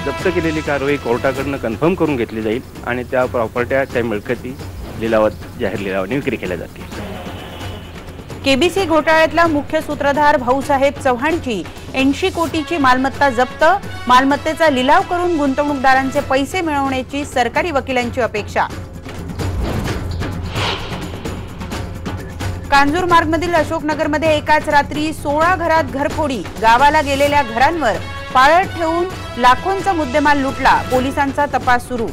जप्त केलेली कारवाई कोर्टाकडून कन्फर्म करून घेतली जाईल आणि त्या प्रॉपर्ट्या त्या मिळकती लिलावात जाहीर लिलावाने विक्री केल्या जातील। केबीसी घोटाळ्यातला मुख्य सूत्रधार भाऊसाहेब चव्हाणची 80 कोटीची मालमत्ता जप्त, मालमत्तेचा लिलाव करून गुंतवणूकदारांचे पैसे मिळवण्याची सरकारी वकिलांची अपेक्षा। कांजूरमार्गमधील अशोकनगरमध्ये एकाच रात्री 16 घरात घरफोडी, गावाला गेलेल्या घरांवर पाळत ठेवून लाखोंचा मुद्देमाल लुटला, पोलिसांचा तपास सुरू।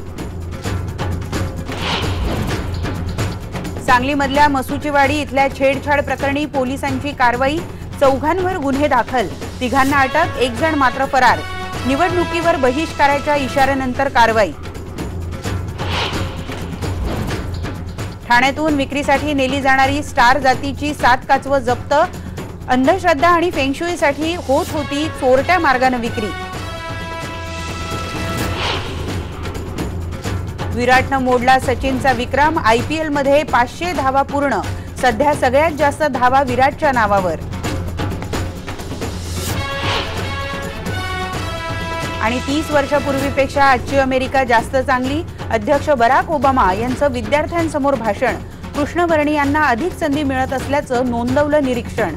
सांगलीमधल्या मसुचीवाडी इथल्या छेडछाड प्रकरणी पोलिसांची कारवाई, 4 गुन्हे दाखल, 3 अटक, 1 जण मात्र फरार। निवडणुकीवर बहिष्काराच्या इशाऱ्यानंतर कारवाई। ठाण्यातून विक्रीसाठी नेली जाणारी स्टार जातीची 7 काचवं जप्त, अंधश्रद्धा आणि फेंगशुईसाठी होत होती चोरट्या मार्गाने विक्री। विराटनं मोडला सचिनचा विक्रम, IPL मध्ये 500 धावा पूर्ण, सध्या सगळ्यात जास्त धावा विराटच्या नावावर। आणि 30 वर्षापूर्वीपेक्षा आजची अमेरिका जास्त चांगली, अध्यक्ष बराक ओबामा यांचं विद्यार्थ्यांसमोर भाषण, कृष्णवर्णी यांना अधिक संधी मिळत असल्याचं नोंदवलं निरीक्षण।